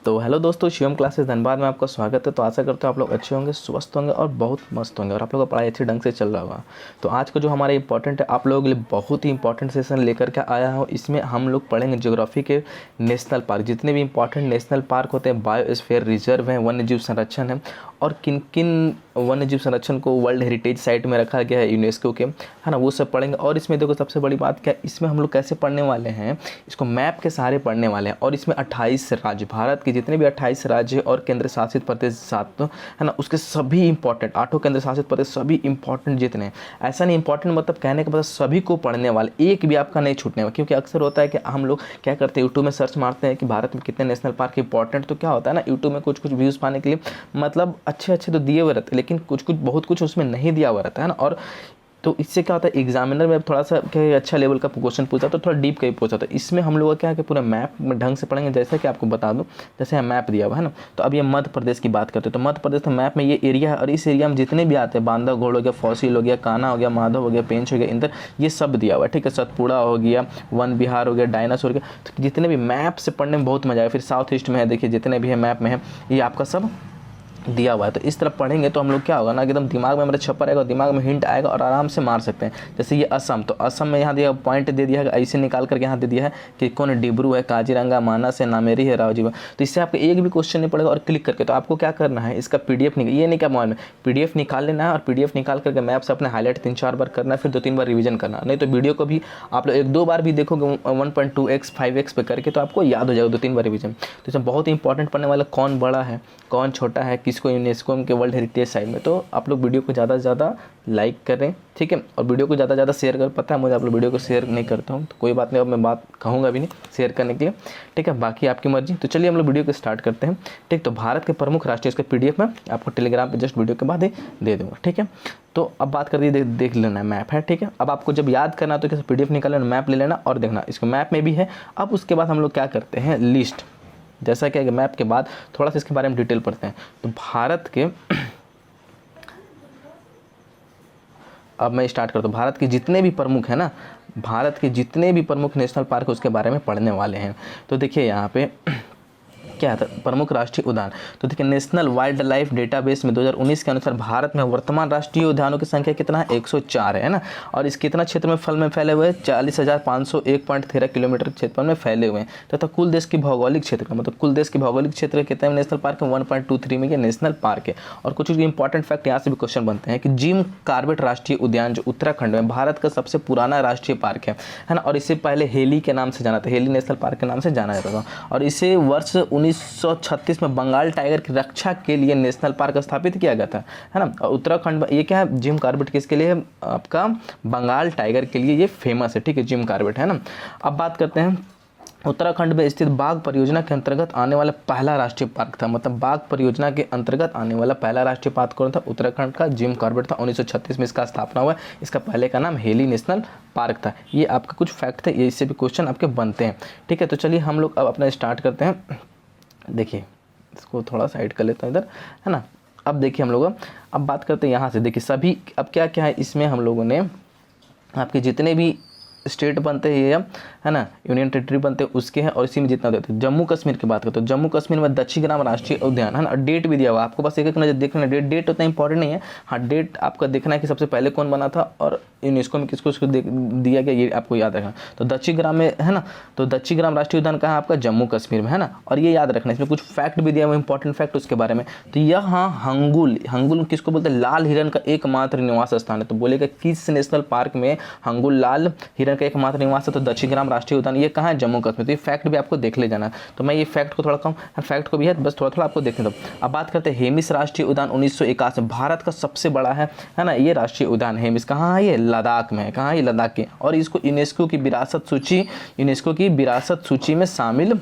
तो हेलो दोस्तों, शिवम क्लासेस धनबाद में आपका स्वागत है। तो आशा करते हो आप लोग अच्छे होंगे, स्वस्थ होंगे और बहुत मस्त होंगे और आप लोगों का पढ़ाई अच्छे ढंग से चल रहा होगा। तो आज का जो हमारा इंपॉर्टेंट है, आप लोगों के लिए बहुत ही इंपॉर्टेंट सेशन लेकर के आया हूँ। इसमें हम लोग पढ़ेंगे ज्योग्राफी के नेशनल पार्क, जितने भी इंपॉर्टेंट नेशनल पार्क होते हैं, बायोस्फीयर रिजर्व हैं, वन्य जीव संरक्षण है और किन किन वन्य जीव संरक्षण को वर्ल्ड हेरिटेज साइट में रखा गया है यूनेस्को के, है ना, वो सब पढ़ेंगे। और इसमें देखो सबसे बड़ी बात क्या है, इसमें हम लोग कैसे पढ़ने वाले हैं, इसको मैप के सहारे पढ़ने वाले हैं। और इसमें 28 राज्य, भारत के जितने भी 28 राज्य और केंद्र शासित प्रदेश सात, है ना, उसके सभी इंपॉर्टेंट 8 केंद्र शासित प्रदेश सभी इंपॉर्टेंट जितने हैं, ऐसा नहीं इंपॉर्टेंट मतलब कहने के बाद सभी को पढ़ने वाले, एक भी आपका नहीं छूटने वाला। क्योंकि अक्सर होता है कि हम लोग क्या करते हैं, यूट्यूब में सर्च मारते हैं कि भारत में कितने नेशनल पार्क इंपॉर्टेंट, तो क्या होता है ना, यूट्यूब में कुछ कुछ व्यूज़ पाने के लिए मतलब अच्छे अच्छे तो दिए हुए रहते हैं, लेकिन कुछ कुछ बहुत कुछ उसमें नहीं दिया हुआ रहता है ना। और तो इससे क्या होता है, एग्जामिनर में थोड़ा सा क्या अच्छा लेवल का क्वेश्चन पूछा तो थोड़ा डीप का ही पूछा। तो इसमें हम लोग क्या है कि पूरा मैप में ढंग से पढ़ेंगे। जैसा कि आपको बता दूं, जैसे यहाँ मैप दिया हुआ है ना, तो अब ये मध्य प्रदेश की बात करते हैं। तो मध्य प्रदेश का मैप में ये एरिया है और इस एरिया में जितने भी आते हैं, बांधवगढ़ हो गया, फॉसिल हो गया, कान्हा हो गया, माधव हो गया, पेंच हो गया, इंदर, ये सब दिया हुआ है। ठीक है, सतपुड़ा हो गया, वन विहार हो गया, डायनासोर हो गया। तो जितने भी मैप से पढ़ने में बहुत मजा आएगा। फिर साउथ ईस्ट में है, देखिए जितने भी है मैप में है, ये आपका सब दिया हुआ है। तो इस तरह पढ़ेंगे तो हम लोग क्या होगा ना, एकदम दिमाग में मेरे छपा रहेगा, दिमाग में हिंट आएगा और आराम से मार सकते हैं। जैसे ये असम, तो असम में यहाँ दिया पॉइंट दे दिया है, ऐसे निकाल करके यहाँ दे दिया है कि कौन डिब्रू है, काजीरंगा, मानस है, नामेरी है, रावजीवा। तो इससे आपको एक भी क्वेश्चन नहीं पड़ेगा। और क्लिक करके तो आपको क्या करना है, इसका PDF निकाल, ये नहीं क्या मोबाइल में PDF निकाल लेना है और PDF निकाल करके मैप से अपने हाईलाइट 3-4 बार करना है, फिर 2-3 बार रिविजन करना। नहीं तो वीडियो को भी आप लोग 1-2 बार भी देखोगे 1.2x 5x पे करके, तो आपको याद हो जाएगा 2-3 बार रिविजन। तो इसमें बहुत इंपॉर्टेंट पढ़ने वाला कौन बड़ा है, कौन छोटा है, किसको यूनेस्को के वर्ल्ड हेरिटेज साइट में। तो आप लोग वीडियो को ज़्यादा से ज़्यादा लाइक करें, ठीक है, और वीडियो को ज़्यादा से ज़्यादा शेयर करें। पता है मुझे आप लोग वीडियो को शेयर नहीं करता हूँ, तो कोई बात नहीं, अब मैं बात कहूँगा भी नहीं शेयर करने के लिए, ठीक है, बाकी आपकी मर्जी। तो चलिए हम लोग वीडियो को स्टार्ट करते हैं। ठीक, तो भारत के प्रमुख राष्ट्रीय, इसका PDF मैं आपको टेलीग्राम पर जस्ट वीडियो के बाद दे दूँगा, ठीक है। तो अब बात कर दी, देख लेना है मैप है, ठीक है। अब आपको जब याद करना तो कैसे PDF निकाल लेना, मैप ले लेना और देखना इसको मैप में भी है। अब उसके बाद हम लोग क्या करते हैं, लिस्ट, जैसा कि मैप के बाद थोड़ा सा इसके बारे में डिटेल पढ़ते हैं। तो भारत के अब मैं स्टार्ट करता हूँ। भारत के जितने भी प्रमुख हैं ना, भारत के जितने भी प्रमुख नेशनल पार्क है उसके बारे में पढ़ने वाले हैं। तो देखिए यहाँ पे क्या था, प्रमुख राष्ट्रीय उद्यान। तो देखिए नेशनल वाइल्ड लाइफ डेटाबेस में 2019 के अनुसार भारत में वर्तमान राष्ट्रीय उद्यानों की संख्या कितना है, 104 है ना। और इस कितना क्षेत्र में फल में फैले हुए हैं, 40,501.13 किलोमीटर क्षेत्र में फैले हुए हैं। तथा कुल देश की भौगोलिक क्षेत्र का मतलब कुल देश की भौगोलिक क्षेत्र कितने में नेशनल पार्क है, 1.23 में ये नेशनल पार्क है। और कुछ इंपॉर्टेंट फैक्ट यहाँ से भी क्वेश्चन बनते हैं कि जिम कॉर्बेट राष्ट्रीय उद्यान जो उत्तराखंड में भारत का सबसे पुराना राष्ट्रीय पार्क है ना। और इससे पहले हेली के नाम से जाना था, हेली नेशनल पार्क के नाम से जाना जाता था। और इसे वर्ष 1936 में बंगाल टाइगर की रक्षा के लिए नेशनल पार्क स्थापित किया गया था, है ना। और उत्तराखंड में ये क्या है, जिम कॉर्बेट किसके लिए है, आपका बंगाल टाइगर के लिए ये फेमस है, ठीक है, जिम कॉर्बेट, है ना। अब बात करते हैं उत्तराखंड में स्थित बाघ परियोजना के अंतर्गत आने वाला पहला राष्ट्रीय पार्क था, मतलब बाघ परियोजना के अंतर्गत आने वाला पहला राष्ट्रीय पार्क कौन था, उत्तराखंड का जिम कॉर्बेट था। 1936 में इसका स्थापना हुआ। इसका पहले का नाम हेली नेशनल पार्क था। ये आपका कुछ फैक्ट थे, ये इससे भी क्वेश्चन आपके बनते हैं, ठीक है। तो चलिए हम लोग अब अपना स्टार्ट करते हैं। देखिए इसको थोड़ा साइड कर लेता हूँ इधर, है ना। अब देखिए हम लोग अब बात करते हैं यहाँ से। देखिए सभी अब क्या क्या है इसमें, हम लोगों ने आपके जितने भी स्टेट बनते हैं ये, है ना, यूनियन टेरिटरी बनते हैं उसके हैं। और इसी में जितना देते हैं, जम्मू कश्मीर की बात करते हैं, जम्मू कश्मीर में दक्षिग्राम राष्ट्रीय उद्यान, है ना। डेट भी दिया हुआ आपको, बस एक एक नजर देखना, डेट उतना इंपॉर्टेंट नहीं है। हाँ, डेट आपका देखना है कि सबसे पहले कौन बना था और यूनेस्को में किसको उसको दिया गया, ये आपको याद रखना। तो दक्षिग्राम में, है ना, तो दक्षिग्राम राष्ट्रीय उद्यान कहाँ है आपका, जम्मू कश्मीर में, है ना। और ये याद रखना, इसमें कुछ फैक्ट भी दिया हुआ इंपॉर्टेंट फैक्ट उसके बारे में। तो यहाँ हंगुल किसको बोलते हैं, लाल हिरन का एकमात्र निवास स्थान है। तो बोलेगा किस नेशनल पार्क में हंगुल लाल हिरन का एकमात्र निवास है, तो दक्षिग्राम राष्ट्रीय उद्यान, ये कहाँ है, जम्मू कश्मीर। तो ये फैक्ट भी आपको देख ले जाना है। तो मैं ये फैक्ट को थोड़ा कम, फैक्ट को भी है, बस थोड़ा थोड़ा आपको देखने दो। अब बात करते हैं हेमिस राष्ट्रीय उद्यान 1981, भारत का सबसे बड़ा है ना, ये राष्ट्रीय उद्यान हेमिस कहाँ है, ये लद्दाख में है। कहाँ है, ये लद्दाख के। और इसको यूनेस्को की विरासत सूची में शामिल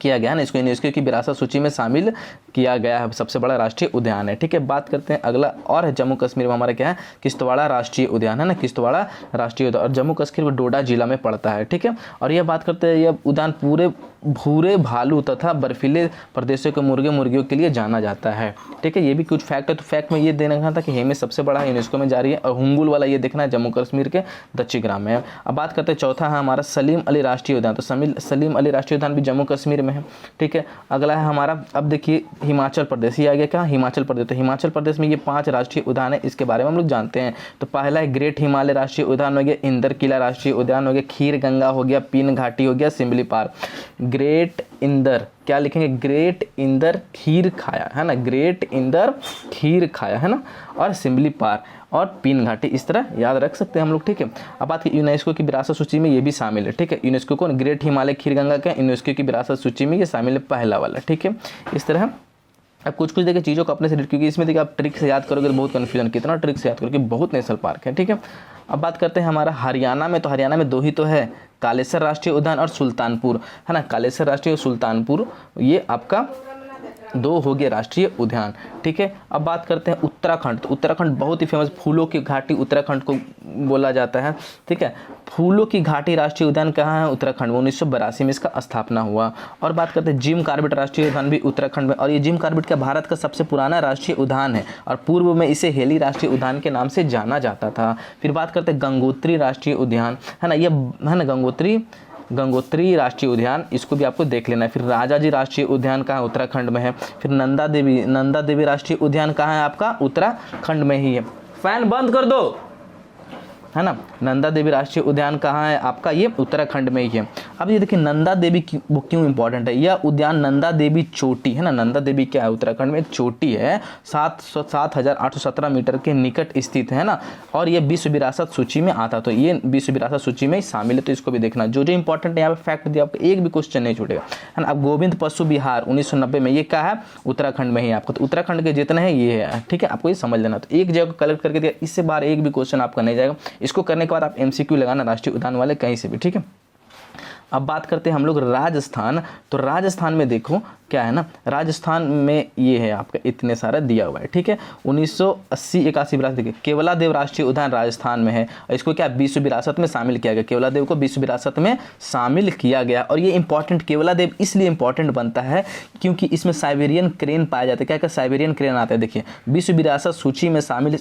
किया गया ना, इसको यूनेस्को की विरासत सूची में शामिल किया गया है, सबसे बड़ा राष्ट्रीय उद्यान है, ठीक है। बात करते हैं अगला और है जम्मू कश्मीर में हमारा क्या है, किश्तवाड़ा राष्ट्रीय उद्यान, है ना, किश्तवाड़ा राष्ट्रीय उद्यान। और जम्मू कश्मीर में डोडा जिला में पड़ता है, ठीक है। और यह बात करते हैं, यह उद्यान पूरे भूरे भालू तथा बर्फीले प्रदेशों के मुर्गे मुर्गियों के लिए जाना जाता है। ठीक है, ये भी कुछ फैक्ट है। तो फैक्ट में ये देखना था कि हेमिस सबसे बड़ा है, यूनेस्को में जारी है, और हुंगुल वाला ये देखना है जम्मू कश्मीर के दक्षिण ग्राम में है। अब बात करते हैं चौथा है हमारा सलीम अली राष्ट्रीय उद्यान। तो सलीम अली राष्ट्रीय उद्यान भी जम्मू कश्मीर में है। ठीक है, अगला है हमारा, अब देखिए हिमाचल प्रदेश, ये आ गया क्या, हिमाचल प्रदेश। तो हिमाचल प्रदेश में ये 5 राष्ट्रीय उद्यान है, इसके बारे में हम लोग जानते हैं। तो पहला है ग्रेट हिमालय राष्ट्रीय उद्यान हो गया, इंदर किला राष्ट्रीय उद्यान हो गया, खीर गंगा हो गया, पीन घाटी हो गया, सिमली पार। ग्रेट इंदर, क्या लिखेंगे, ग्रेट इंदर खीर खाया है ना, ग्रेट इंदर खीर खाया है ना, और सिमली पार और पीन घाटी, इस तरह याद रख सकते हैं हम लोग। ठीक है, अब बात की यूनेस्को की विरासत सूची में ये भी शामिल है। ठीक है, यूनेस्को को ग्रेट हिमालय खीर गंगा का यूनेस्को की विरासत सूची में ये शामिल है, पहला वाला। ठीक है, इस तरह अब कुछ देखिए चीज़ों को अपने से, क्योंकि इसमें देखिए आप ट्रिक से याद करोगे तो बहुत कन्फ्यूजन, कितना ट्रिक से याद करोगे, बहुत नेशनल पार्क है। ठीक है, अब बात करते हैं हमारा हरियाणा में। तो हरियाणा में 2 ही तो है, कालेसर राष्ट्रीय उद्यान और सुल्तानपुर, है ना, कालेसर राष्ट्रीय और सुल्तानपुर, ये आपका 2 हो गए राष्ट्रीय उद्यान। ठीक है, अब बात करते हैं उत्तराखंड। तो उत्तराखंड बहुत ही फेमस, फूलों की घाटी उत्तराखंड को बोला जाता है। ठीक है, फूलों की घाटी राष्ट्रीय उद्यान कहाँ है, उत्तराखंड में 1982 में इसका स्थापना हुआ। और बात करते हैं जिम कॉर्बेट राष्ट्रीय उद्यान भी उत्तराखंड में, और ये जिम कॉर्बेट का भारत का सबसे पुराना राष्ट्रीय उद्यान है, और पूर्व में इसे हेली राष्ट्रीय उद्यान के नाम से जाना जाता था। फिर बात करते हैं गंगोत्री राष्ट्रीय उद्यान, है ना, ये है ना गंगोत्री राष्ट्रीय उद्यान, इसको भी आपको देख लेना है। फिर राजाजी राष्ट्रीय उद्यान कहाँ है, उत्तराखंड में है। फिर नंदा देवी राष्ट्रीय उद्यान कहाँ है, आपका उत्तराखंड में ही है। फैन बंद कर दो, है ना, नंदा देवी राष्ट्रीय उद्यान कहाँ है आपका, ये उत्तराखंड में ही है। अब ये देखिए नंदा देवी वो क्यों इंपॉर्टेंट है, यह उद्यान नंदा देवी चोटी है ना, नंदा देवी क्या है, उत्तराखंड में एक चोटी है, 7,817 मीटर के निकट स्थित है ना, और ये विश्व विरासत सूची में आता, तो ये विश्व विरासत सूची में शामिल है। तो इसको भी देखना, जो इंपॉर्टेंट है यहाँ पे फैक्ट दिया, आपको एक भी क्वेश्चन नहीं छूटेगा, है ना। अब गोविंद पशु विहार 1990 में, ये क्या है, उत्तराखंड में ही आपको। तो उत्तराखंड के जितने हैं ये है। ठीक है, आपको ये समझ लेना। तो एक जगह कलेक्ट करके दिया, इससे बाहर एक भी क्वेश्चन आपका नहीं जाएगा। इसको करने के बाद आप MCQ लगाना राष्ट्रीय उद्यान वाले कहीं से भी। ठीक है, अब बात करते हैं हम लोग राजस्थान। तो राजस्थान में देखो क्या है ना, राजस्थान में ये है आपका इतने सारा दिया हुआ है। ठीक है, 1980-81 विरासत, देखिए केवलादेव राष्ट्रीय उद्यान राजस्थान में है, और इसको क्या विश्व विरासत में शामिल किया गया, केवलादेव को विश्व विरासत में शामिल किया गया। और ये इंपॉर्टेंट, केवलादेव इसलिए इंपॉर्टेंट बनता है क्योंकि इसमें साइबेरियन क्रेन पाए जाते हैं। क्या क्या साइबेरियन क्रेन आते हैं, देखिए विश्व विरासत सूची में शामिल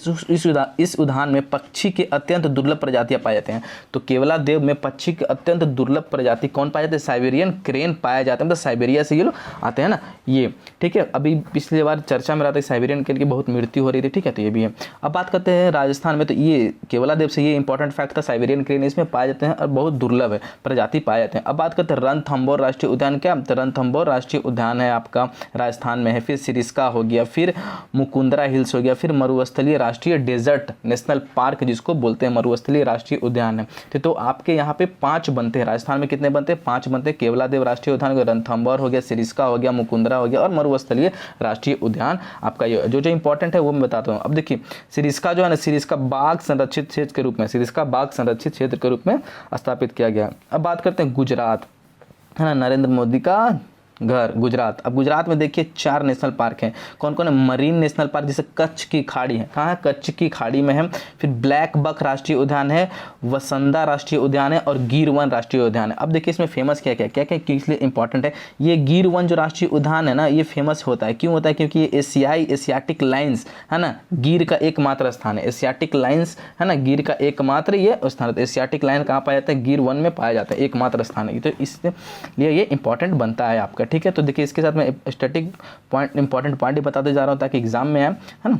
इस उद्यान में पक्षी के अत्यंत दुर्लभ प्रजातियां पाए जाते हैं। तो केवलादेव में पक्षी के अत्यंत दुर्लभ प्रजाति कौन पाए जाते हैं, साइबेरियन क्रेन पाया जाता है, मतलब साइबेरिया से ये लोग आते हैं ना ये। ठीक है, अभी पिछली बार चर्चा में रहा था साइबेरियन क्रेन की बहुत मृत्यु हो रही थी। ठीक है, तो ये भी है। अब बात करते हैं राजस्थान में। तो ये केवलादेव से ये इंपॉर्टेंट फैक्ट था, साइबेरियन क्रेन इसमें पाए जाते हैं और बहुत दुर्लभ है, प्रजाति पाए जाते हैं। अब बात करते हैं रणथंभौर राष्ट्रीय उद्यान, क्या, तो रणथंभौर राष्ट्रीय उद्यान है आपका राजस्थान में है। फिर सिरिस्का हो गया, फिर मुकुंदरा हिल्स हो गया, फिर मरुस्थलीय राष्ट्रीय डेजर्ट नेशनल पार्क जिसको बोलते हैं, मरुस्थलीय राष्ट्रीय उद्यान है। तो आपके यहाँ पे 5 बनते हैं, राजस्थान में कितने बनते हैं, 5 बनते हैं। केवलादेव राष्ट्रीय उद्यान, रणथंभौर हो गया, सिरिस्का हो गया, मुकुंदरा हो गया, और मरुस्थलीय राष्ट्रीय उद्यान आपका ये जो इंपॉर्टेंट है वो मैं बताता हूँ। अब देखिए सिरिस्का जो है ना, सिरिस्का बाघ संरक्षित क्षेत्र के रूप में, सिरिस्का बाघ संरक्षित क्षेत्र के रूप में स्थापित किया गया। अब बात करते हैं गुजरात, है ना, नरेंद्र मोदी का घर गुजरात। अब गुजरात में देखिए 4 नेशनल पार्क हैं। कौन कौन है, मरीन नेशनल पार्क जैसे कच्छ की खाड़ी है, कहाँ है, कच्छ की खाड़ी में है। फिर ब्लैक बक राष्ट्रीय उद्यान है, वसंदा राष्ट्रीय उद्यान है, और गिर वन राष्ट्रीय उद्यान है। अब देखिए इसमें फेमस क्या क्या इसलिए इंपॉर्टेंट है, ये गिर वन जो राष्ट्रीय उद्यान है ना, ये फेमस होता है, क्यों होता है, क्योंकि ये एशियाटिक लाइन्स है ना, गिर का एकमात्र स्थान है, एशियाटिक लाइन्स है ना, गिर का एकमात्र ये स्थान है। एशियाटिक लाइन कहाँ पाया जाता है, गिर वन में पाया जाता है, एकमात्र स्थान है। तो इसलिए ये इंपॉर्टेंट बनता है आपका। ठीक है, तो देखिए इसके साथ मैं स्टैटिक पॉइंट, इंपॉर्टेंट पॉइंट ही बताते जा रहा हूँ ताकि एग्जाम में आए, है ना।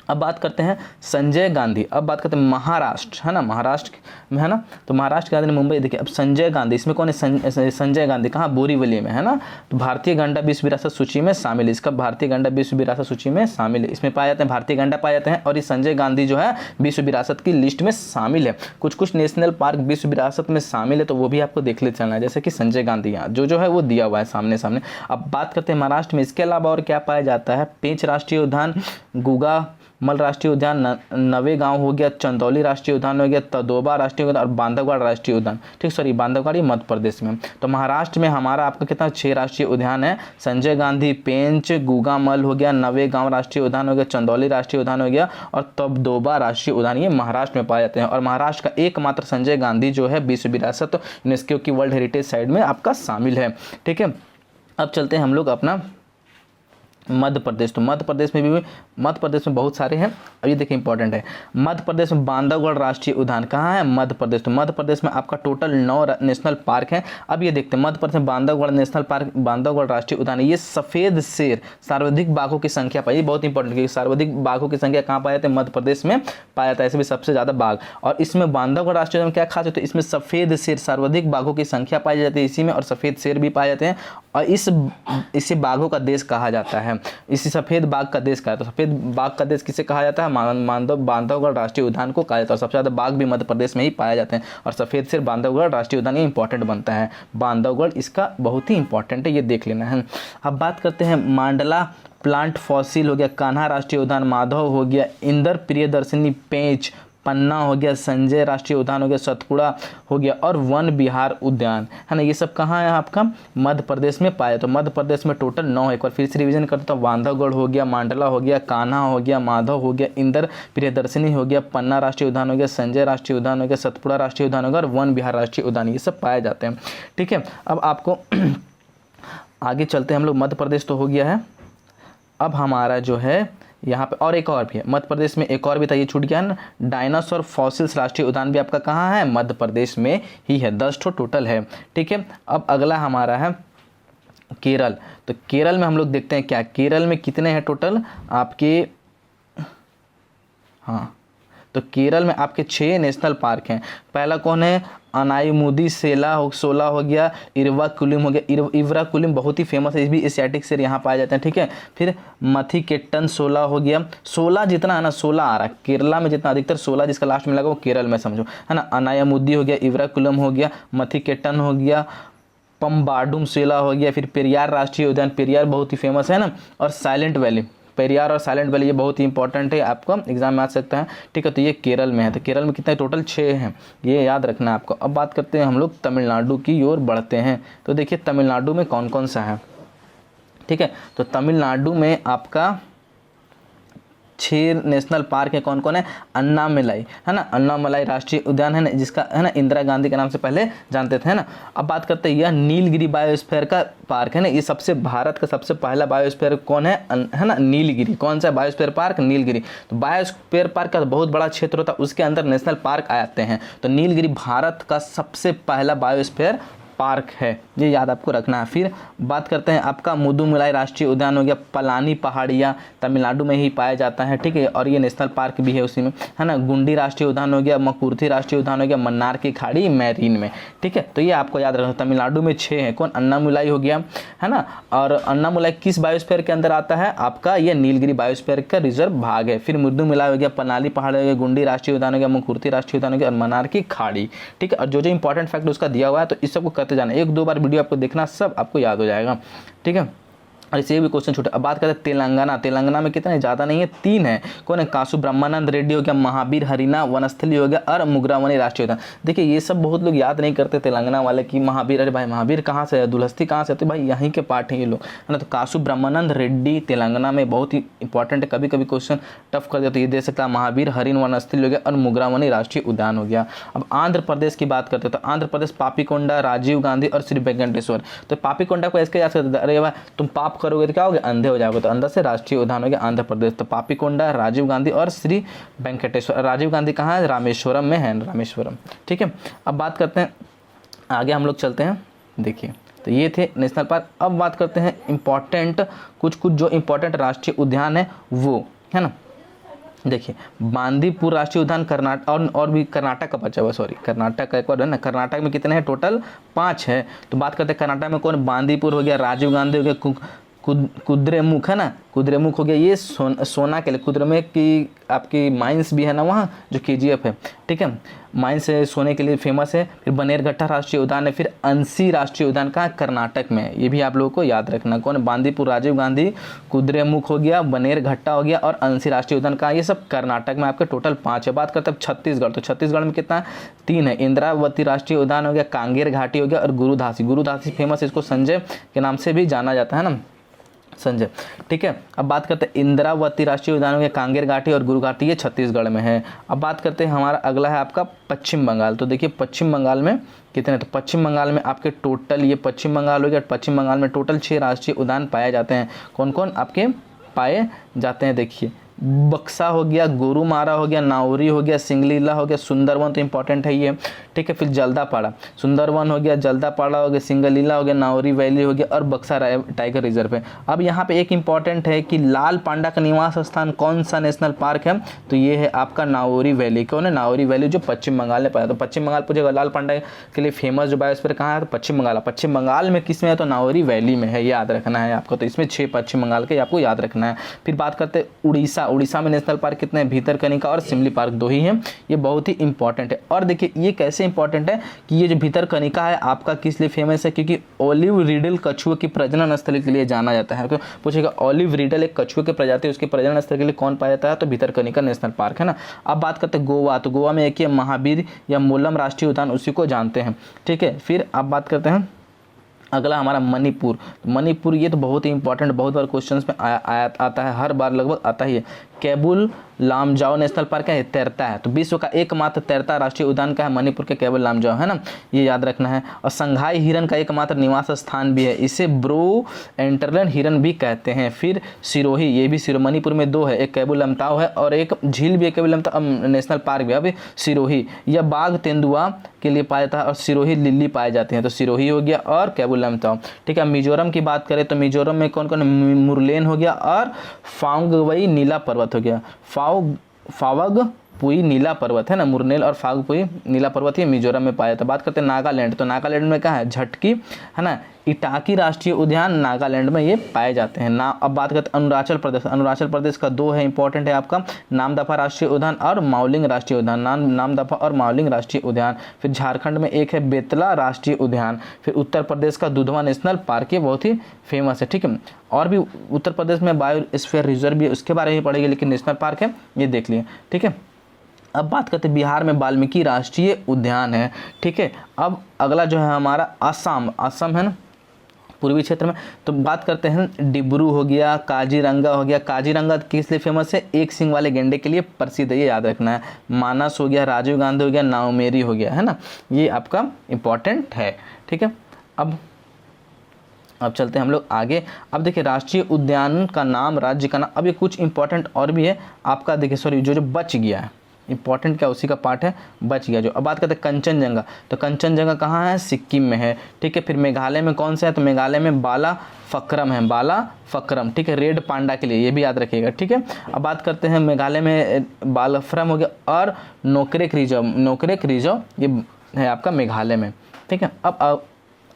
अब बात करते हैं संजय गांधी। अब बात करते हैं महाराष्ट्र, है ना, महाराष्ट्र में है ना, तो महाराष्ट्र की राजधानी मुंबई। देखिए अब संजय गांधी, इसमें कौन है, संजय गांधी कहाँ, बोरीवली में है ना। तो भारतीय गंडा विश्व विरासत सूची में शामिल है, इसका भारतीय गंडा विश्व विरासत सूची में शामिल है, इसमें पाए जाते हैं भारतीय गंडा पाए जाते हैं। और ये संजय गांधी जो है विश्व विरासत की लिस्ट में शामिल है। कुछ नेशनल पार्क विश्व विरासत में शामिल है, तो वो भी आपको देख ले चलना है, जैसे कि संजय गांधी यहाँ जो है वो दिया हुआ है सामने। अब बात करते हैं महाराष्ट्र में, इसके अलावा और क्या पाया जाता है, पेंच राष्ट्रीय उद्यान, गुगा मल राष्ट्रीय उद्यान, नवेगांव हो गया, चंदौली राष्ट्रीय उद्यान हो गया, तदोबा राष्ट्रीय उद्यान और बांधवगढ़ राष्ट्रीय उद्यान। ठीक, सॉरी बांधवगढ़ ये मध्य प्रदेश में। तो महाराष्ट्र में हमारा आपका कितना 6 राष्ट्रीय उद्यान है, संजय गांधी, पेंच, गुगामल हो गया, नवेगांव राष्ट्रीय उद्यान हो गया, चंदौली राष्ट्रीय उद्यान हो गया और तदोबा राष्ट्रीय उद्यान, ये महाराष्ट्र में पाए जाते हैं। और महाराष्ट्र का एकमात्र संजय गांधी जो है विश्व विरासत यूनेस्को की वर्ल्ड हेरिटेज साइट में आपका शामिल है। ठीक है, अब चलते हैं हम लोग अपना मध्य प्रदेश। तो मध्य प्रदेश में बहुत सारे हैं। अब ये देखिए इंपॉर्टेंट है, मध्य प्रदेश में बांधवगढ़ राष्ट्रीय उद्यान कहाँ है, मध्य प्रदेश। तो मध्य प्रदेश में आपका टोटल 9 नेशनल पार्क हैं। अब ये देखते हैं मध्य प्रदेश में बांधवगढ़ नेशनल पार्क, बांधवगढ़ राष्ट्रीय उद्यान है। ये सफ़ेद शेर, सर्वाधिक बाघों की संख्या पाई, बहुत इंपॉर्टेंट, क्योंकि सर्वाधिक बाघों की संख्या कहाँ पाया जाता है, मध्य प्रदेश में पाया जाता है, इसमें सबसे ज़्यादा बाघ। और इसमें बांधवगढ़ राष्ट्रीय उद्यान क्या खास होता है, इसमें सफ़ेद शेर, सर्वाधिक बाघों की संख्या पाई जाती है इसी में, और सफ़ेद शेर भी पाए जाते हैं। और इसे बाघों का देश कहा जाता है, इसी सफ़ेद बाघ का देश कहा जाता है। तो सफ़ेद बाघ का देश किसे कहा जाता है, बांधवगढ़ राष्ट्रीय उद्यान को कहा जाता है। और सबसे ज़्यादा बाघ भी मध्य प्रदेश में ही पाए जाते हैं। और सफ़ेद शेर बांधवगढ़ राष्ट्रीय उद्यान ये इंपॉर्टेंट बनता है, बांधवगढ़ इसका बहुत ही इंपॉर्टेंट है, ये देख लेना है। अब बात करते हैं मांडला प्लांट फॉसिल हो गया, कान्हा राष्ट्रीय उद्यान, माधव हो गया, इंदर प्रियदर्शनी पेंच, पन्ना हो गया, संजय राष्ट्रीय उद्यान हो गया, सतपुड़ा हो गया और वन विहार उद्यान है ना, ये सब कहाँ है आपका मध्य प्रदेश में पाया। तो मध्य प्रदेश में टोटल 9, एक बार फिर से रिवीजन करता हूँ, बांधवगढ़ हो गया, मांडला हो गया, कान्हा हो गया, माधव हो गया, इंदर प्रियदर्शनी हो गया, पन्ना राष्ट्रीय उद्यान हो गया, संजय राष्ट्रीय उद्यान हो गया, सतपुड़ा राष्ट्रीय उद्यान हो गया और वन विहार राष्ट्रीय उद्यान, ये सब पाए जाते हैं। ठीक है, अब आपको आगे चलते हैं हम लोग, मध्य प्रदेश तो हो गया है। अब हमारा जो है यहाँ पे और एक और भी है मध्य प्रदेश में, एक और भी था, ये छूट गया ना, डायनासोर फॉसिल्स राष्ट्रीय उद्यान भी आपका कहाँ है, मध्य प्रदेश में ही है, 10 ठो टोटल है। ठीक है, अब अगला हमारा है केरल। तो केरल में हम लोग देखते हैं क्या, केरल में कितने हैं टोटल आपके, हाँ, तो केरल में आपके 6 नेशनल पार्क हैं। पहला कौन है, अनाईमुदी सोला हो गया, इरवाकुलम हो गया, इवराकुलम बहुत ही फेमस है, इस भी एशियाटिक शेर यहाँ पाए जाते हैं। ठीक है, फिर मथिकेट्टन 16 हो गया, 16 जितना है ना, 16 आ रहा है केरला में, जितना अधिकतर 16 जिसका लास्ट में लगा वो केरल में समझो है ना। अनायामुदी हो गया, इवराकुलम हो गया, मथिकेट्टन हो गया, पम्बाडुम सेला हो गया, फिर पेरियार राष्ट्रीय उद्यान, पेरियार बहुत ही फेमस है ना, और साइलेंट वैली, पेरियार और साइलेंट वैली ये बहुत ही इंपॉर्टेंट है, आपको एग्जाम में आ सकता है। ठीक है, तो ये केरल में है। तो केरल में कितने टोटल 6 हैं, ये याद रखना है आपको। अब बात करते हैं हम लोग तमिलनाडु की ओर बढ़ते हैं। तो देखिए तमिलनाडु में कौन कौन सा है। ठीक है, तो तमिलनाडु में आपका 6 नेशनल पार्क है, कौन कौन है, अन्नामलाई है ना, अन्नामलाई राष्ट्रीय उद्यान है ना, जिसका है ना इंदिरा गांधी के नाम से पहले जानते थे है ना। अब बात करते हैं यह नीलगिरी बायोस्फीयर का पार्क है ना, ये सबसे भारत का सबसे पहला बायोस्फीयर कौन है ना, नीलगिरी। कौन सा बायोस्फीयर पार्क, नीलगिरी। तो बायोस्फीयर पार्क का बहुत बड़ा क्षेत्र होता है, उसके अंदर नेशनल पार्क आते हैं। तो नीलगिरी भारत का सबसे पहला बायोस्फीयर पार्क है, ये याद आपको रखना है। फिर बात करते हैं आपका मुदुमलाई राष्ट्रीय उद्यान हो गया, पलानी पहाड़ियाँ तमिलनाडु में ही पाया जाता है। ठीक है, और ये नेशनल पार्क भी है उसी में है ना। गुंडी राष्ट्रीय उद्यान हो गया, मकुर्थी राष्ट्रीय उद्यान हो गया, मन्नार की खाड़ी मैरीन में। ठीक है, तो ये आपको याद रखना, तमिलनाडु में 6 हैं। कौन, अन्नामुलाई हो गया है ना, और अन्नामुलाई किस बायोस्फीयर के अंदर आता है आपका, ये नीलगिरी बायोस्फीयर का रिजर्व भाग है। फिर मुदुमलाई हो गया, पलानी पहाड़ हो गया, गुंडी राष्ट्रीय उद्यान हो गया, मकुर्थी राष्ट्रीय उद्यान हो गया और मन्नार की खाड़ी। ठीक है, और जो इंपॉर्टेंट फैक्ट उसका दिया हुआ है, तो इस सबको जाना, 1-2 बार वीडियो आपको देखना, सब आपको याद हो जाएगा। ठीक है, और इसे भी क्वेश्चन छूटे। अब बात करते हैं तेलंगाना। तेलंगाना में कितने, ज़्यादा नहीं है, 3 है। कौन है, कासु ब्रह्मानंद रेड्डी हो गया, महावीर हरिना वनस्थली हो गया और मुग्रावनी राष्ट्रीय उद्यान। देखिए ये सब बहुत लोग याद नहीं करते तेलंगाना वाले कि महावीर, अरे भाई महावीर कहाँ से है, दुलहस्ती कहाँ से है, तो भाई यहीं के पार्ट हैं ये लोग है ना। तो कासु ब्रह्मानंद रेड्डी तेलंगाना में बहुत ही इंपॉर्टेंट है, कभी कभी क्वेश्चन टफ कर दिया तो ये दे सकता है, महावीर हरिन वनस्थली हो गया और मुग्रावनी राष्ट्रीय उद्यान हो गया। अब आंध्र प्रदेश की बात करते हैं, तो आंध्र प्रदेश पापीकोंडा, राजीव गांधी और श्री वेंकटेश्वर। तो पापीकोंडा को ऐसे याद करते थे, अरे भाई तुम पाप करोगे तो क्या हो गया, अंधे हो जाओगे, तो अंदर से राष्ट्रीय उद्यान हो गया आंध्र प्रदेश। तो पापीकोंडा, राजीव गांधी और श्री वेंकटेश्वर। राजीव गांधी कहाँ है, रामेश्वरम में है, रामेश्वरम। ठीक है, अब बात करते हैं आगे, हम लोग चलते हैं। देखिए तो ये थे नेशनल पार्क। अब बात करते हैं इंपॉर्टेंट कुछ जो इंपॉर्टेंट राष्ट्रीय उद्यान है वो है ना। देखिए बांदीपुर राष्ट्रीय उद्यान कर्नाटक, और भी कर्नाटक का बचा हुआ, सॉरी कर्नाटक का एक और है ना। कर्नाटक में कितने हैं टोटल, 5 है। तो बात करते हैं कर्नाटक में कौन, बांदीपुर हो गया, राजीव गांधी हो गया, कुद्रेमुख है ना, कुद्रेमुख हो गया, ये सोना के लिए, कुद्रेमुख की आपकी माइंस भी है ना वहाँ जो KGF है, ठीक है, माइंस है, सोने के लिए फेमस है। फिर बनेरघट्टा राष्ट्रीय उद्यान है। फिर अंसी राष्ट्रीय उद्यान कहाँ, कर्नाटक में है, ये भी आप लोगों को याद रखना। कौन, बांदीपुर राजीव गांधी, कुद्रेमुख हो गया, बनेरघट्टा हो गया और अंसी राष्ट्रीय उद्यान कहाँ, ये सब कर्नाटक में आपके टोटल 5 है। बात करते हैं छत्तीसगढ़, तो छत्तीसगढ़ में कितना, 3 है। इंद्रावती राष्ट्रीय उद्यान हो गया, कांगेर घाटी हो गया और गुरुदासी फेमस, इसको संजय के नाम से भी जाना जाता है ना, संजय, ठीक है। अब बात करते हैं इंद्रावती राष्ट्रीय उद्यान हो गया, कांगेर घाटी और गुरु घाटी, ये छत्तीसगढ़ में है। अब बात करते हैं हमारा अगला है आपका पश्चिम बंगाल। तो देखिए पश्चिम बंगाल में कितने, तो पश्चिम बंगाल में आपके टोटल, ये पश्चिम बंगाल हो गया, पश्चिम बंगाल में टोटल 6 राष्ट्रीय उद्यान पाए जाते हैं। कौन कौन आपके पाए जाते हैं, देखिए बक्सा हो गया, गोरुमारा हो गया, नाउरी हो गया, सिंगलीला हो गया, सुंदरवन तो इंपॉर्टेंट है ये, ठीक है। फिर जल्दापाड़ा, सुंदरवन हो गया, जल्दापाड़ा हो गया, सिंगलीला हो गया, नाउरी वैली हो गया और बक्सा टाइगर रिजर्व है। अब यहाँ पे एक इंपॉर्टेंट है कि लाल पांडा का निवास स्थान कौन सा नेशनल पार्क है, तो ये है आपका नाउरी वैली। कौन है, नाउरी वैली, जो पश्चिम बंगाल में पाया। तो पश्चिम बंगाल पूछेगा लाल पांडा के लिए फेमस जो बायोस्फीयर कहाँ है, तो पश्चिम बंगाल। पश्चिम बंगाल में किस में है, तो नाउरी वैली में है, याद रखना है आपको। तो इसमें 6 पश्चिम बंगाल के आपको याद रखना है। फिर बात करते हैं उड़ीसा, उड़ीसा में नेशनल पार्क कितने हैं, भीतरकनिका और सिमली पार्क 2 ही हैं, ये बहुत ही इंपॉर्टेंट है। और देखिए ये कैसे इंपॉर्टेंट है कि ये जो भीतरकनिका है आपका किस लिए फेमस है, क्योंकि ओलिव रिडल कछुए की प्रजनन स्थल के लिए जाना जाता है। तो पूछेगा ओलिव रिडल एक कछुए की प्रजाति, उसके प्रजनन स्थल के लिए कौन पाया जाता है, तो भीतरकनिका नेशनल पार्क है ना। अब बात करते हैं गोवा, तो गोवा में एक ही महावीर या मोलम राष्ट्रीय उद्यान, उसी को जानते हैं, ठीक है। फिर अब बात करते हैं अगला हमारा मणिपुर। मणिपुर ये तो बहुत ही इंपॉर्टेंट, बहुत बार क्वेश्चंस में आता है, हर बार लगभग आता ही है। केबुल लामजाओ नेशनल पार्क है, तैरता है। तो विश्व का एकमात्र तैरता राष्ट्रीय उद्यान का है मणिपुर के केबुल लामजाओ, है ना, ये याद रखना है। और संघाई हिरन का एकमात्र निवास स्थान भी है, इसे ब्रो एंटरलन हिरन भी कहते हैं। फिर सिरोही, ये भी मणिपुर में 2 है, एक केबुल लमताओ है और एक झील भी है, केबुल लमताओ नेशनल पार्क भी है। अब सिरोही, यह बाघ तेंदुआ के लिए पाया जाता है और सिरोही लिल्ली पाए जाते हैं, तो सिरोही हो गया और केबुल लमताओ, ठीक है। मिजोरम की बात करें तो मिजोरम में कौन कौन, मुरलेन हो गया और फांगवई नीला पर्वत हो गया। फावगपुई नीला पर्वत है ना, मुरनेल और फागपुई नीला पर्वत ये मिजोरम में पाया जाता है। बात करते हैं नागालैंड, तो नागालैंड में क्या है, झटकी है ना, इटाकी राष्ट्रीय उद्यान नागालैंड में ये पाए जाते हैं ना। अब बात करते हैं अरुणाचल प्रदेश, अरुणाचल प्रदेश का 2 है, इंपॉर्टेंट है आपका, नामदफा राष्ट्रीय उद्यान और माउलिंग राष्ट्रीय उद्यान, नामदफा और माउलिंग राष्ट्रीय उद्यान। फिर झारखंड में एक है बेतला राष्ट्रीय उद्यान। फिर उत्तर प्रदेश का दुधवा नेशनल पार्क, ये बहुत ही फेमस है, ठीक है। और भी उत्तर प्रदेश में बायोस्फीयर रिजर्व भी है, उसके बारे में पढ़ेंगे, लेकिन नेशनल पार्क है ये देख लिए, ठीक है। अब बात करते हैं बिहार में वाल्मीकि राष्ट्रीय उद्यान है, ठीक है। अब अगला जो है हमारा असम है ना, पूर्वी क्षेत्र में। तो बात करते हैं डिब्रू हो गया, काजीरंगा हो गया। काजीरंगा किस लिए फेमस है, एक सिंग वाले गेंडे के लिए प्रसिद्ध है, ये याद रखना है। मानस हो गया, राजीव गांधी हो गया, नाउमेरी हो गया, है ना, ये आपका इंपॉर्टेंट है, ठीक है। अब चलते हैं हम लोग आगे। अब देखिए राष्ट्रीय उद्यान का नाम, राज्य का नाम, अब ये कुछ इंपॉर्टेंट और भी है आपका, देखिए सॉरी जो बच गया है, इंपॉर्टेंट क्या उसी का पार्ट है, बच गया जो। अब बात करते हैं कंचनजंगा, तो कंचनजंगा कहाँ है, सिक्किम में है, ठीक है। फिर मेघालय में कौन सा है, तो मेघालय में बालाफक्रम है, बालाफक्रम, ठीक है, रेड पांडा के लिए, ये भी याद रखिएगा, ठीक है। अब बात करते हैं मेघालय में बालाफक्रम हो गया और नोकरेक रिजर्व ये है आपका मेघालय में, ठीक है। अब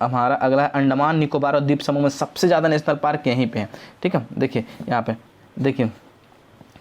हमारा अगला है अंडमान निकोबार और द्वीप समूह में सबसे ज़्यादा नेशनल पार्क यहीं पे है, ठीक है। देखिए यहाँ पे देखिए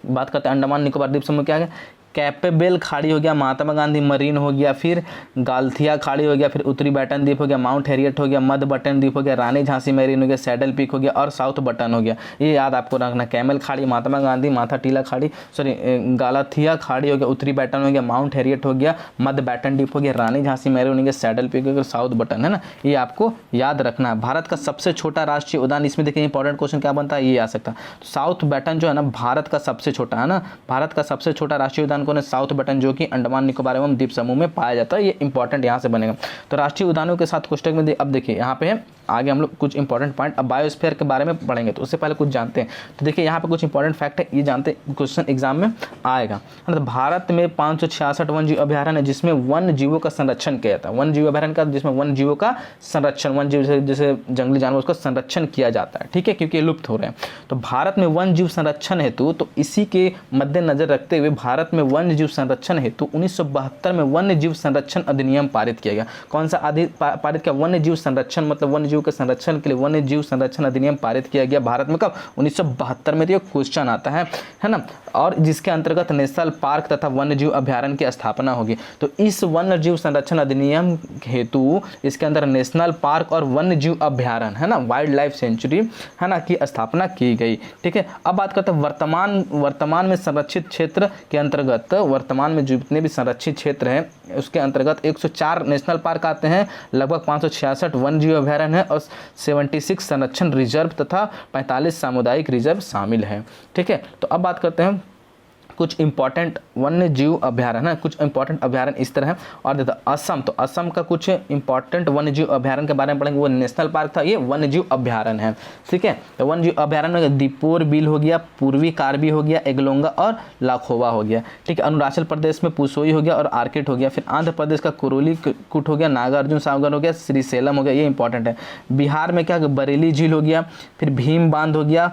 बात करते हैं अंडमान निकोबार द्वीप समूह क्या है, कैपेबेल खाड़ी हो गया, महात्मा गांधी मरीन हो गया, फिर गालथिया खाड़ी हो गया, फिर उत्तरी बैटन द्वीप हो गया, माउंट हैरियट हो गया, मध्य बटन द्वीप हो गया, रानी झांसी मरीन हो गया, सैडल पीक हो गया और साउथ बटन हो गया, ये याद आपको रखना। कैमल खाड़ी, महात्मा गांधी, माथा टीला खाड़ी, सॉरी गालथिया खाड़ी हो गया, उत्तरी बैटन हो गया, माउंट हैरियट हो गया, मध्य बैटन द्वीप हो गया, रानी झांसी मरीन हो गया, सैडल पीक हो गया, साउथ बटन, है ना, ये आपको याद रखना है। भारत का सबसे छोटा राष्ट्रीय उद्यान, इसमें देखिए इंपॉर्टेंट क्वेश्चन क्या बनता है, ये आ सकता है। तो साउथ बटन जो है ना भारत का सबसे छोटा है ना, भारत का सबसे छोटा राष्ट्रीय उद्यान कौन है, साउथ बटन, जो कि अंडमान निकोबार एवं द्वीप समूह में पाया जाता है, ये इंपॉर्टेंट यहाँ से बनेगा। तो राष्ट्रीय उद्यानों के साथ कोष्टक में अब देखिए यहाँ पे है, आगे हम लोग कुछ इंपॉर्टेंट पॉइंट अब बायोस्फीयर के बारे में पढ़ेंगे, तो उससे पहले कुछ जानते हैं। तो देखिए यहाँ पे कुछ इंपॉर्टेंट फैक्ट है, ये जानते हैं, क्वेश्चन एग्जाम में आएगा। तो भारत में 566 वन जीव अभ्यारण्य है जिसमें वन जीवों का संरक्षण किया जाता है, वन जीव अभ्यारण्य का जिसमें वन जीवों का संरक्षण, वन जीव जैसे जंगली जानवर उसका संरक्षण किया जाता है, ठीक है, क्योंकि ये लुप्त हो रहे हैं। तो भारत में वन जीव संरक्षण हेतु, तो इसी के मद्देनजर रखते हुए भारत में वन जीव संरक्षण हेतु 1972 में वन्य जीव संरक्षण अधिनियम पारित किया गया। कौन सा पारित किया, वन्य जीव संरक्षण मतलब वन्य जीव जीव के संरक्षण के लिए वन्य जीव संरक्षण अधिनियम पारित किया गया भारत में कब? 1972 में। तो ये क्वेश्चन आता है ना। और जिसके अंतर्गत नेशनल पार्क तथा वन्य जीव अभ्यारण्य की स्थापना होगी। तो इस वन्य जीव संरक्षण अधिनियम हेतु इसके अंदर नेशनल पार्क और वन्य जीव अभ्यारण्य है ना, वाइल्ड लाइफ सेंचुरी है ना की स्थापना की गई। ठीक है, अब बात करते हैं वर्तमान में संरक्षित क्षेत्र के अंतर्गत, वर्तमान में जितने भी संरक्षित क्षेत्र हैं उसके अंतर्गत 104 नेशनल पार्क आते हैं, लगभग 566 वन्य जीव अभ्यारण्य है और 76 संरक्षण रिजर्व तथा 45 सामुदायिक रिजर्व शामिल है। ठीक है, तो अब बात करते हैं कुछ इंपॉर्टेंट वन्य जीव अभ्यारण्य है, कुछ इंपॉर्टेंट अभ्यारण्य इस तरह है। और देखो असम, तो असम का कुछ इंपॉर्टेंट वन्य जीव अभ्यारण्य के बारे में पढ़ेंगे। वो नेशनल पार्क था, ये वन्य जीव अभ्यारण्य है। ठीक है, तो वन्य जीव अभ्यारण्य में दीपोर बिल हो गया, पूर्वी कार्बी हो गया, एगलोंगा और लाखोवा हो गया। ठीक है, अरुणाचल प्रदेश में पुसोई हो गया और आर्किड हो गया। फिर आंध्र प्रदेश का कुरोली कुट हो गया, नागार्जुन सागर हो गया, श्रीशैलम हो गया, ये इंपॉर्टेंट है। बिहार में क्या, बरेली झील हो गया, फिर भीम बांध हो गया,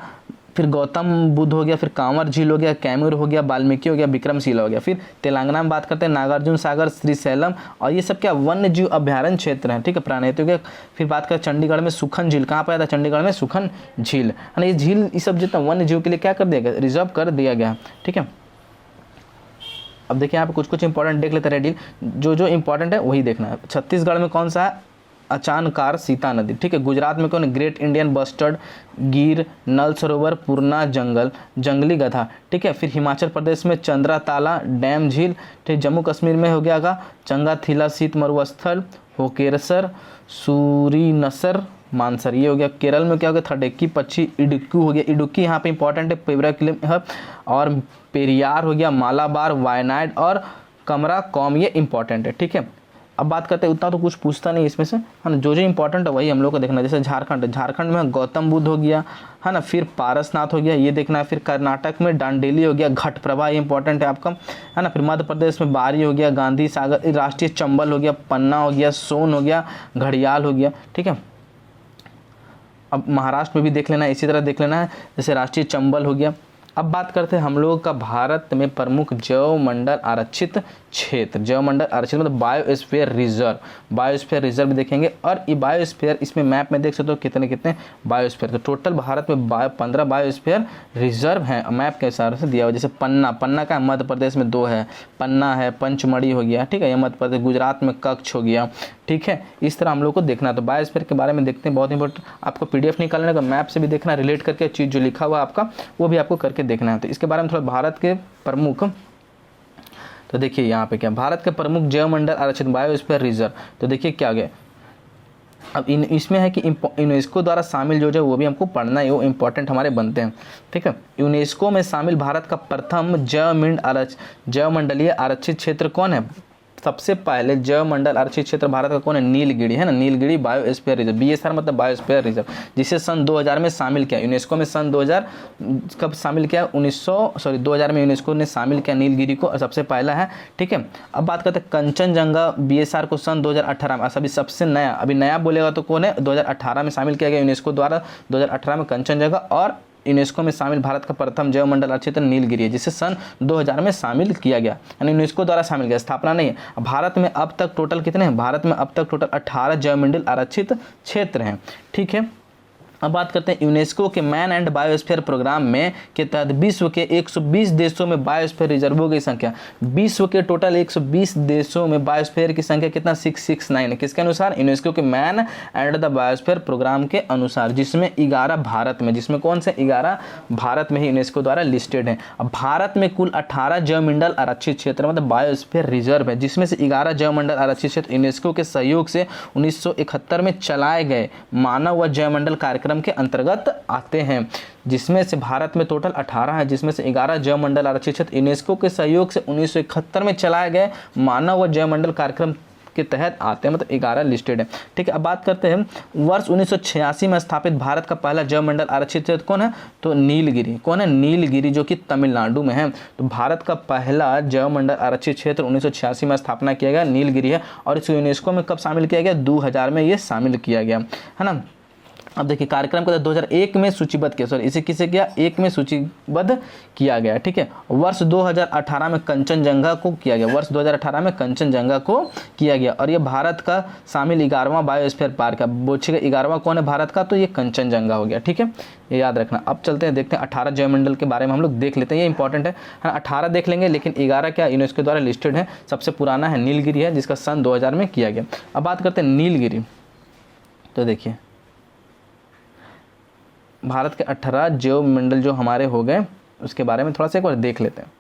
फिर गौतम बुद्ध हो गया, फिर कांवर झील हो गया, कैमूर हो गया, वाल्मीकि हो गया, विक्रमशिला हो गया। फिर तेलंगाना में बात करते हैं नागार्जुन सागर, श्रीशैलम, और ये सब क्या वन्य जीव अभ्यारण्य क्षेत्र हैं। ठीक है, प्राणहित हो गया। फिर बात करें चंडीगढ़ में सुखन झील, कहाँ पर था? चंडीगढ़ में सुखन झील है ना। ये झील ये सब जितना वन्य जीव के लिए क्या कर दिया गया? रिजर्व कर दिया गया। ठीक है, अब देखिए यहाँ पे कुछ इंपॉर्टेंट देख लेते हैं रेडी, जो इंपॉर्टेंट है वही देखना है। छत्तीसगढ़ में कौन सा है? अचानकार सीता नदी। ठीक है, गुजरात में कौन है? ग्रेट इंडियन बस्टर्ड, गिर, नल सरोवर, पूर्णा जंगल, जंगली गधा। ठीक है, फिर हिमाचल प्रदेश में चंद्रा ताला डैम झील। ठीक, जम्मू कश्मीर में हो गया का चंगाथीला शीत मरुस्थल, होकेरसर, सूरीनसर, मानसर, ये हो गया। केरल में क्या हो गया? थडेक्की पक्षी, इडुक्की हो गया। इडुक्की यहाँ पे इंपॉर्टेंट है, पेबरा किले और पेरियार हो गया, मालाबार, वायनाड और कमरा कॉम, ये इंपॉर्टेंट है। ठीक है, अब बात करते हैं, उतना तो कुछ पूछता नहीं इसमें से है ना, जो इंपॉर्टेंट है वही हम लोग को देखना है। जैसे झारखंड में गौतम बुद्ध हो गया है ना, फिर पारसनाथ हो गया, ये देखना है। फिर कर्नाटक में डांडेली हो गया, घट प्रभा, ये इंपॉर्टेंट है आपका है ना। फिर मध्य प्रदेश में बारी हो गया, गांधी सागर, राष्ट्रीय चंबल हो गया, पन्ना हो गया, सोन हो गया, घड़ियाल हो गया। ठीक है, अब महाराष्ट्र में भी देख लेना है, इसी तरह देख लेना है, जैसे राष्ट्रीय चंबल हो गया। अब बात करते हैं हम लोगों का भारत में प्रमुख जैव मंडल आरक्षित क्षेत्र, जैव मंडल आरक्षित मतलब बायोस्फीयर रिजर्व भी देखेंगे। और ये बायोस्फीयर इसमें मैप में देख सकते हो कितने बायोस्फीयर, तो टोटल भारत में 15 बायोस्फीयर रिजर्व हैं मैप के हिसाब से दिया हुआ। जैसे पन्ना का मध्य प्रदेश में 2 है, पन्ना है, पंचमढ़ी हो गया। ठीक है, ये मध्य प्रदेश, गुजरात में कच्छ हो गया। ठीक है, इस तरह हम लोग को देखना है। तो बायोस्फीयर के बारे में देखते हैं, बहुत इंपॉर्टेंट। आपको PDF निकालने का, मैप से भी देखना, रिलेट करके चीज़ जो लिखा हुआ आपका वो भी आपको करके देखना है। तो इसके बारे में थोड़ा भारत के प्रमुख, तो देखिए यहाँ पे क्या, भारत के प्रमुख जैव मंडल आरक्षित बायोस्फीयर रिजर्व। तो देखिए क्या गया, अब इसमें है कि यूनेस्को द्वारा शामिल जो वो भी हमको पढ़ना है, वो इंपॉर्टेंट हमारे बनते हैं। ठीक है, यूनेस्को में शामिल भारत का प्रथम जैव मंडलीय आरक्षित क्षेत्र कौन है? सबसे पहले जैव मंडल आरक्षित क्षेत्र भारत का कौन है? नीलगिरी है ना, नीलगिरी बायोस्फीयर रिजर्व, BSR मतलब बायोस्फीयर रिजर्व, जिसे सन 2000 में शामिल किया यूनेस्को में। सन 2000 कब शामिल किया? 2000 में यूनेस्को ने शामिल किया नीलगिरी को, सबसे पहला है। ठीक है, अब बात करते हैं कंचनजंगा BSR को सन 2018 में, अभी सबसे नया, अभी नया बोलेगा तो कौन है? 2018 में शामिल किया गया यूनेस्को द्वारा, 2018 में कंचनजंगा। और यूनेस्को में शामिल भारत का प्रथम जैव मंडल आरक्षित क्षेत्र नीलगिरी है, जिसे सन 2000 में शामिल किया गया, यानी यूनेस्को द्वारा शामिल किया, स्थापना नहीं है। भारत में अब तक टोटल कितने हैं? भारत में अब तक टोटल 18 जैव मंडल आरक्षित क्षेत्र हैं। ठीक है, अब बात करते हैं यूनेस्को के मैन एंड बायोस्फीयर प्रोग्राम में के तहत विश्व के 120 देशों में बायोस्फीयर रिजर्वों की संख्या, विश्व के टोटल 120 देशों में बायोस्फीयर की संख्या कितना? 669 है। किसके अनुसार? यूनेस्को के man and the biosphere programme के अनुसार, जिसमें 11 भारत में, जिसमें कौन से 11 भारत में ही यूनेस्को द्वारा लिस्टेड है। अब भारत में कुल 18 जैव मंडल आरक्षित क्षेत्र मतलब बायोस्फीयर रिजर्व है, जिसमें से 11 जैव मंडल आरक्षित क्षेत्र यूनेस्को के सहयोग से 1971 में चलाए गए मानव व जैव मंडल कार्यक्रम के अंतर्गत आते हैं, जिसमें से भारत में टोटल 18 है, जिसमें से 11 जैव मंडल आरक्षित क्षेत्र यूनेस्को के सहयोग से 1971 में चलाए गए मानव व जैव मंडल कार्यक्रम के तहत आते हैं, मतलब 11 लिस्टेड है। ठीक है, अब बात करते हैं वर्ष 1986 में स्थापित भारत का पहला जैव मंडल आरक्षित क्षेत्र कौन है? तो नीलगिरी। कौन है? नीलगिरी, जो कि तमिलनाडु में है। तो भारत का पहला जैव मंडल आरक्षित क्षेत्र 1986 में स्थापना किया गया नीलगिरी है, और इसको यूनेस्को में कब शामिल किया गया? 2000 में ये शामिल किया गया है ना। अब देखिए कार्यक्रम को 2001 में सूचीबद्ध किया, सॉरी इसे किसे किया, एक में सूचीबद्ध किया गया, ठीक है। वर्ष 2018 में कंचनजंगा को किया गया, वर्ष 2018 में कंचनजंगा को किया गया। और ये भारत का शामिल 11वां बायोस्फीयर पार्क है। पूछेगा 11वां कौन है भारत का, तो ये कंचनजंगा हो गया, ठीक है, ये याद रखना। अब चलते हैं देखते हैं 18 जैवमंडल के बारे में हम लोग देख लेते हैं, ये इंपॉर्टेंट है। 18 देख लेंगे, लेकिन 11 क्या यूनेस्को द्वारा लिस्टेड है। सबसे पुराना है नीलगिरी है, जिसका सन 2000 में किया गया। अब बात करते हैं नीलगिरी, तो देखिए भारत के 18 जैवमंडल जो हमारे हो गए, उसके बारे में थोड़ा सा एक बार देख लेते हैं।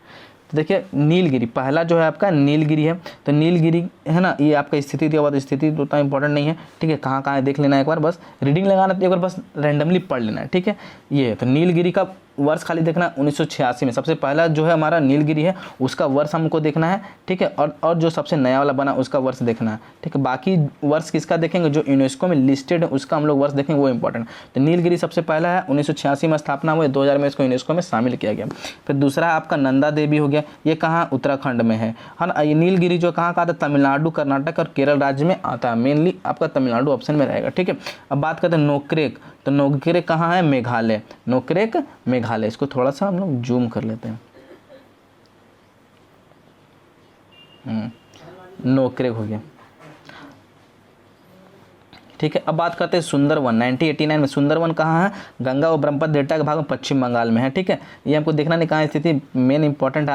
तो देखिए नीलगिरी पहला जो है आपका नीलगिरी है। तो नीलगिरी है ना, ये आपका स्थिति दिया हुआ, तो स्थिति तो उतना इंपॉर्टेंट नहीं है, ठीक है। कहाँ कहाँ है देख लेना, एक बार बस रीडिंग लगाना, तो एक बार बस रैंडमली पढ़ लेना है, ठीक है। ये तो नीलगिरी का वर्ष खाली देखना 1986 में सबसे पहला जो है हमारा नीलगिरी है, उसका वर्ष हमको देखना है, ठीक है। और जो सबसे नया वाला बना उसका वर्ष देखना है, ठीक है। बाकी वर्ष किसका देखेंगे, जो यूनेस्को में लिस्टेड है उसका हम लोग वर्ष देखेंगे, वो इंपॉर्टेंट। तो नीलगिरी सबसे पहला है, 1986 में स्थापना हुई, 2000 में इसको यूनेस्को में शामिल किया गया। फिर दूसरा आपका नंदा देवी हो गया, ये कहाँ, उत्तराखंड में है ना। ये नीलगिरी जो कहाँ का आता है, तमिलनाडु, कर्नाटक और केरल राज्य में आता है। मेनली आपका तमिलनाडु ऑप्शन में रहेगा, ठीक है। अब बात करते हैं नोक्रेक, तो नोक्रेक कहाँ है, मेघालय, नोक्रेक मेघालय। इसको थोड़ा सा हम लोग जूम कर लेते हैं, नोक्रेक हो गया, ठीक है। अब बात करते हैं सुंदरवन, 1989 में सुंदरवन कहाँ है, गंगा और ब्रह्मपुत्र डेल्टा के भाग में पश्चिम बंगाल में है, ठीक है। ये हमको देखना नहीं कहाँ स्थिति, मेन इंपॉर्टेंट है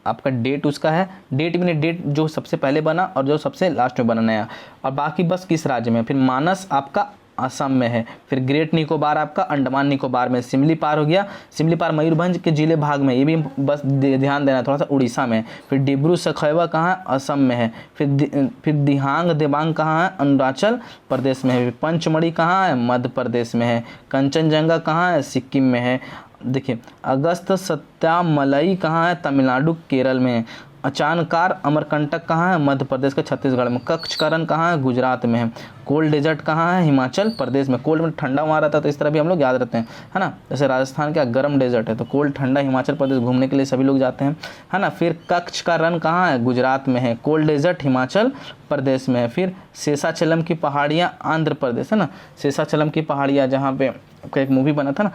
आपका डेट उसका है, डेट भी नहीं, डेट जो सबसे पहले बना और जो सबसे लास्ट में बना नया, और बाकी बस किस राज्य में। फिर मानस आपका असम में है। फिर ग्रेट निकोबार आपका अंडमान निकोबार में। सिमलीपार हो गया, सिमलीपार मयूरभंज के जिले भाग में, ये भी बस ध्यान देना थोड़ा सा, उड़ीसा में। फिर डिब्रू सखैवा कहाँ है, असम में है। फिर दिहांग देबांग कहाँ है, अरुणाचल प्रदेश में है। फिर पंचमढ़ी कहाँ है, मध्य प्रदेश में है। कंचनजंगा कहाँ है, सिक्किम में है। देखिए अगस्त सत्यामलई कहाँ है, तमिलनाडु केरल में है। अचानकार अमरकंटक कहाँ है, मध्य प्रदेश के छत्तीसगढ़ में। कच्छकरण कहाँ है, गुजरात में है। कोल्ड डेजर्ट कहाँ है, हिमाचल प्रदेश में। कोल्ड में ठंडा वहाँ रहता है, तो इस तरह भी हम लोग याद रखते हैं, है ना। जैसे राजस्थान क्या गर्म डेजर्ट है, तो कोल्ड ठंडा हिमाचल प्रदेश घूमने के लिए सभी लोग जाते हैं, है ना। फिर कच्छकरण कहाँ है, गुजरात में है। कोल्ड डेजर्ट हिमाचल प्रदेश में है। फिर शेषाचलम की पहाड़ियाँ आंध्र प्रदेश, है ना। शेषाचलम की पहाड़ियाँ जहाँ पे एक मूवी बना था ना,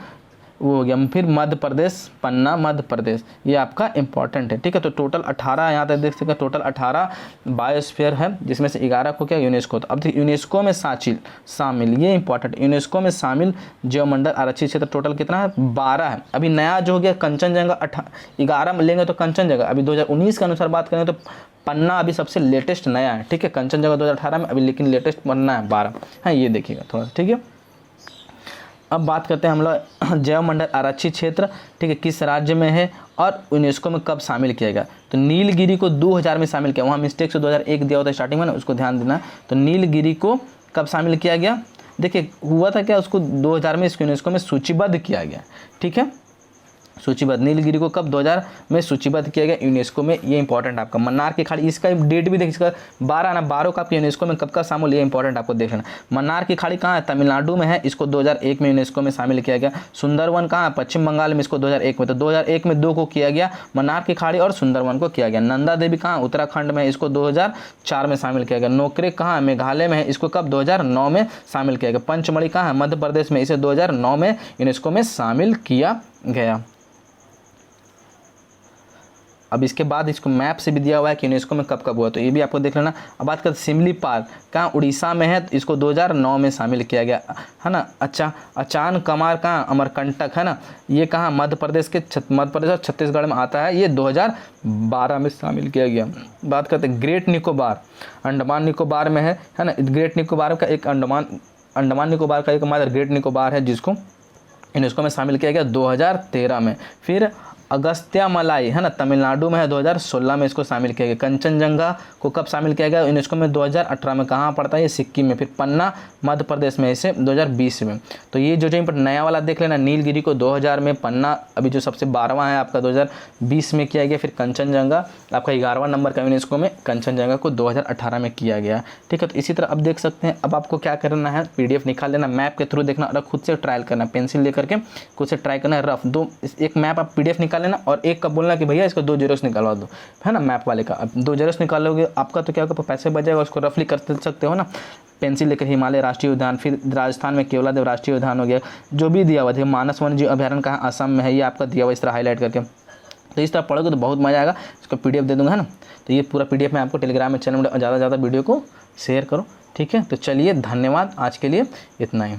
वो हो गया। फिर मध्य प्रदेश, पन्ना मध्य प्रदेश, ये आपका इंपॉर्टेंट है, ठीक है। तो टोटल 18 यहाँ तक देख सकते हैं, टोटल 18 बायोस्फीयर है, जिसमें से 11 को क्या यूनेस्को। तो अब यूनेस्को में शामिल, ये इंपॉर्टेंट, यूनेस्को में शामिल जैवमंडल आरक्षित क्षेत्र टोटल कितना है, 12 है। अभी नया जो हो गया कंचनजंगा 11 में लेंगे, तो कंचनजंगा अभी 2019 के अनुसार बात करें तो पन्ना अभी सबसे लेटेस्ट नया है, ठीक है। कंचनजंगा 2018 में अभी, लेकिन लेटेस्ट पन्ना है 12 है, ये देखिएगा थोड़ा सा, ठीक है। अब बात करते हैं हम लोग जैवमंडल आरक्षित क्षेत्र, ठीक है, किस राज्य में है और यूनेस्को में कब शामिल किया गया। तो नीलगिरी को 2000 में शामिल किया, वहाँ मिस्टेक से 2001 दिया होता है स्टार्टिंग में ना, उसको ध्यान देना। तो नीलगिरी को कब शामिल किया गया, देखिए हुआ था क्या, उसको 2000 में इसको यूनेस्को में सूचीबद्ध किया गया, ठीक है। सूचीबद्ध नीलगिरी को कब 2000 में सूचीबद्ध किया गया यूनेस्को में, ये इंपॉर्टेंट आपका। मन्नार की खाड़ी, इसका डेट भी देख, इसका 12 का यूनेस्को में कब का शामिल, ये इंपॉर्टेंट आपको देखना। मन्नार की खाड़ी कहाँ है, तमिलनाडु में है, इसको 2001 में यूनेस्को में शामिल किया गया। सुंदरवन कहाँ है, पश्चिम बंगाल में, इसको 2001 में। तो 2001 में 2 को किया गया, मन्नार की खाड़ी और सुंदरवन को किया गया। नंदा देवी कहाँ, उत्तराखंड में, इसको 2004 में शामिल किया गया। नोक्रेक कहाँ है, मेघालय में है, इसको कब 2009 में शामिल किया गया। पंचमढ़ी कहाँ है, मध्य प्रदेश में, इसे 2009 में यूनेस्को में शामिल किया गया। अब इसके बाद इसको मैप से भी दिया हुआ है कि यूनेस्को में कब कब हुआ, तो ये भी आपको देख लेना। अब बात करते सिमलीपाल कहाँ, उड़ीसा में है, इसको 2009 में शामिल किया गया, है ना। अच्छा अचान कमार कहाँ, अमरकंटक, है ना, ये कहाँ, मध्य प्रदेश और छत्तीसगढ़ में आता है, ये 2012 में शामिल किया गया। बात करते हैं ग्रेट निकोबार, अंडमान निकोबार में है ना। ग्रेट निकोबार का एक अंडमान निकोबार का एक हमारा ग्रेट निकोबार है, जिसको यूनेस्को में शामिल किया गया 2013 में। फिर अगस्त्यामलाई, है ना, तमिलनाडु में है, 2016 में इसको शामिल किया गया। कंचनजंगा को कब शामिल किया गया यूनेस्को में, 2018 में। कहाँ पड़ता है ये, सिक्किम में। फिर पन्ना मध्य प्रदेश में, इसे 2020 में। तो ये जो नया वाला देख लेना, नीलगिरी को 2000 में, पन्ना अभी जो सबसे 12वां है आपका 2020 में किया गया। फिर कंचनजंगा आपका 11वां नंबर का यूनेस्को में, कंचनजंगा को 2018 में किया गया, ठीक है। तो इसी तरह अब देख सकते हैं, अब आपको क्या करना है, PDF निकाल लेना, मैप के थ्रू देखना और खुद से ट्रायल करना, पेंसिल लेकर के खुद से ट्राई करना है रफ। एक मैप आप PDF निकाल निकाल लेना और एक का बोलना कि भैया इसको 2 ज़ेरोस निकालवा दो, है ना, मैप वाले का। अब 2 ज़ेरोस निकालोगे आपका तो क्या होगा, पैसे बच जाएगा, उसको रफली कर सकते हो ना। पेंसिल लेकर हिमालय राष्ट्रीय उद्यान, फिर राजस्थान में केवलादेव राष्ट्रीय उद्यान हो गया, जो भी दिया हुआ था। मानस वन्यजीव अभयारण्य कहाँ, असम में है, ये आपका दिया हुआ इस तरह हाईलाइट करके। तो इस तरह पढ़ोगे तो बहुत मज़ा आएगा। इसको PDF दे दूँगा, है ना। तो ये पूरा PDF मैं आपको टेलीग्राम में चैनल में ज़्यादा वीडियो को शेयर करो, ठीक है। तो चलिए, धन्यवाद, आज के लिए इतना ही।